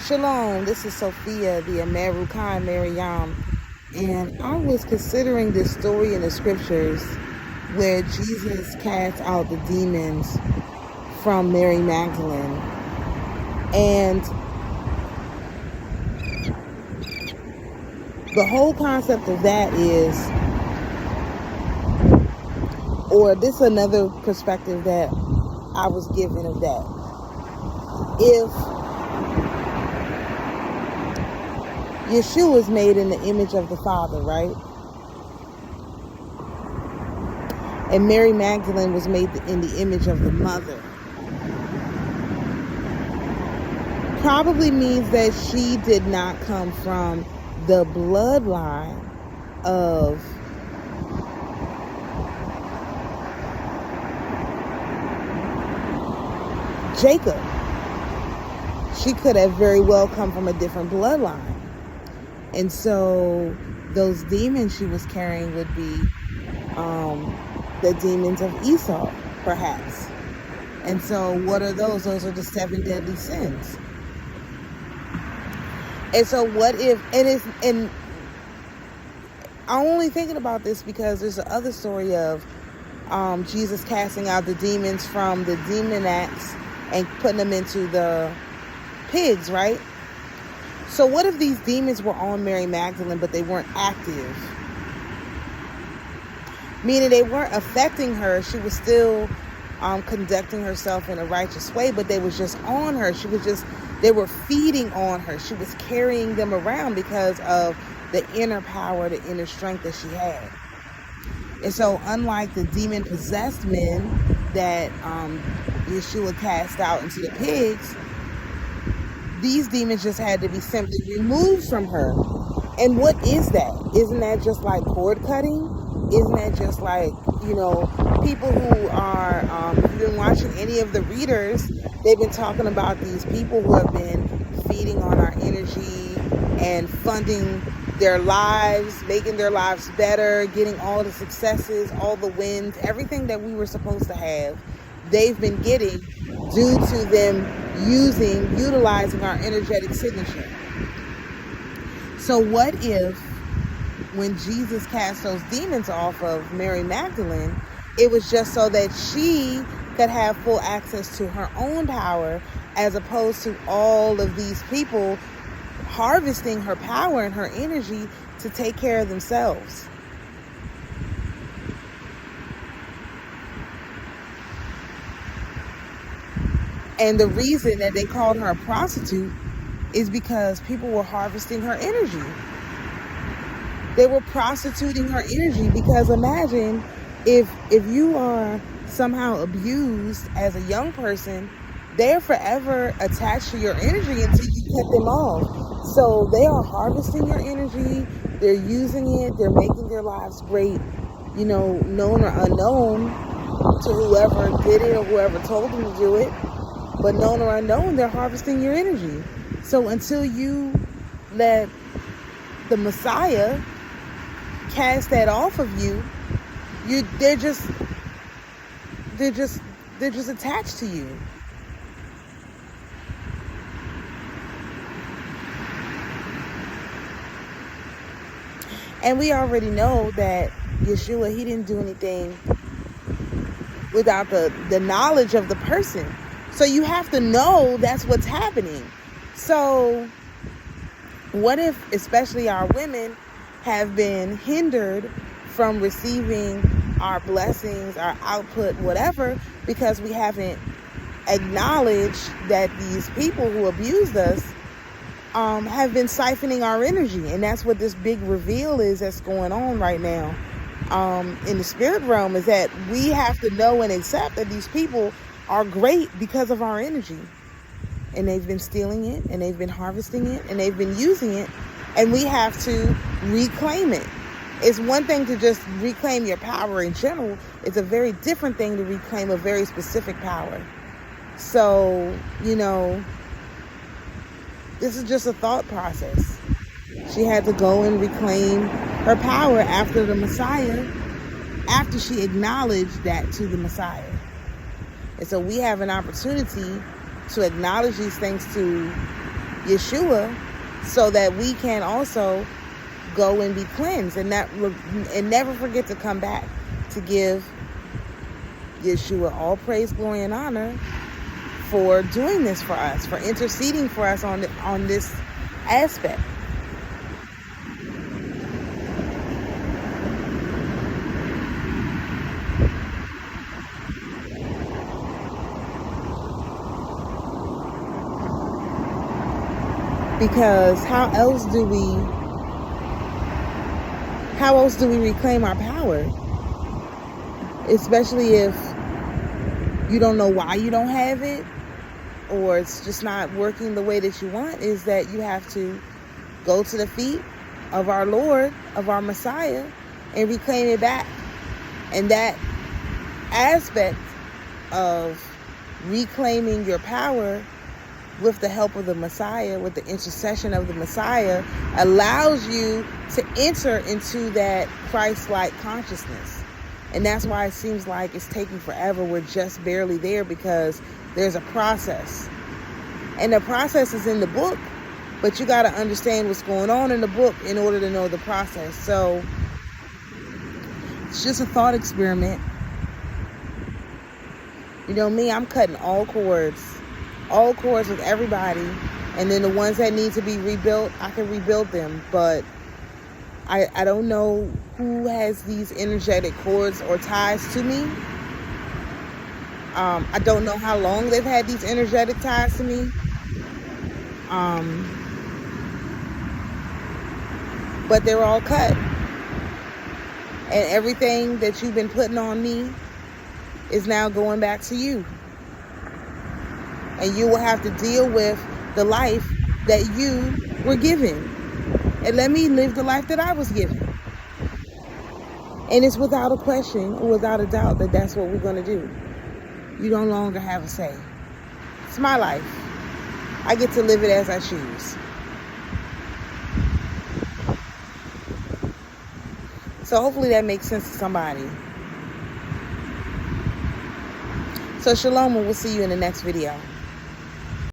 Shalom, this is Sophia, the American Miriam, and I was considering this story in the scriptures where Jesus cast out the demons from Mary Magdalene. And the whole concept of that is, or this is another perspective that I was given of that. If Yeshua is made in the image of the Father, right? And Mary Magdalene was made in the image of the Mother. Probably means that she did not come from the bloodline of Jacob. She could have very well come from a different bloodline. And so those demons she was carrying would be the demons of Esau, perhaps. And so what are those? Those are the 7 deadly sins. And so what if, and I'm only thinking about this because there's another story of Jesus casting out the demons from the demonettes and putting them into the pigs, right? So what if these demons were on Mary Magdalene, but they weren't active? Meaning they weren't affecting her. She was still conducting herself in a righteous way, but they was just on her. They were feeding on her. She was carrying them around because of the inner power, the inner strength that she had. And so unlike the demon-possessed men that Yeshua cast out into the pigs, these demons just had to be simply removed from her. And what is that? Isn't that just like cord cutting? Isn't that just like, people who are, if you've been watching any of the readers, they've been talking about these people who have been feeding on our energy and funding their lives, making their lives better, getting all the successes, all the wins, everything that we were supposed to have, they've been getting due to them utilizing our energetic signature. So what if when Jesus cast those demons off of Mary Magdalene, it was just so that she could have full access to her own power, as opposed to all of these people harvesting her power and her energy to take care of themselves? And the reason that they called her a prostitute is because people were harvesting her energy. They were prostituting her energy, because imagine if you are somehow abused as a young person, they're forever attached to your energy until you cut them off. So they are harvesting your energy, they're using it, they're making their lives great, known or unknown to whoever did it or whoever told them to do it. But known or unknown, they're harvesting your energy. So until you let the Messiah cast that off of you, they're just attached to you. And we already know that Yeshua, he didn't do anything without the knowledge of the person. So you have to know that's what's happening. So what if, especially our women, have been hindered from receiving our blessings, our output, whatever, because we haven't acknowledged that these people who abused us have been siphoning our energy? And that's what this big reveal is that's going on right now in the spirit realm, is that we have to know and accept that these people are great because of our energy. And they've been stealing it, and they've been harvesting it, and they've been using it, and we have to reclaim it. It's one thing to just reclaim your power in general. It's a very different thing to reclaim a very specific power. So, this is just a thought process. She had to go and reclaim her power after the Messiah, after she acknowledged that to the Messiah. And so we have an opportunity to acknowledge these things to Yeshua, so that we can also go and be cleansed, and never forget to come back to give Yeshua all praise, glory, and honor for doing this for us, for interceding for us on this aspect. Because how else do we reclaim our power? Especially if you don't know why you don't have it, or it's just not working the way that you want, is that you have to go to the feet of our Lord, of our Messiah, and reclaim it back. And that aspect of reclaiming your power with the help of the Messiah, with the intercession of the Messiah, allows you to enter into that Christ-like consciousness. And that's why it seems like it's taking forever. We're just barely there, because there's a process. And the process is in the book, but you got to understand what's going on in the book in order to know the process. So it's just a thought experiment. You know me, I'm cutting all cords with everybody, and then the ones that need to be rebuilt, I can rebuild them. But I don't know who has these energetic cords or ties to me. I don't know how long they've had these energetic ties to me. But they're all cut. And everything that you've been putting on me is now going back to you. And you will have to deal with the life that you were given. And let me live the life that I was given. And it's without a question or without a doubt that that's what we're going to do. You no longer have a say. It's my life. I get to live it as I choose. So hopefully that makes sense to somebody. So shalom, and we'll see you in the next video.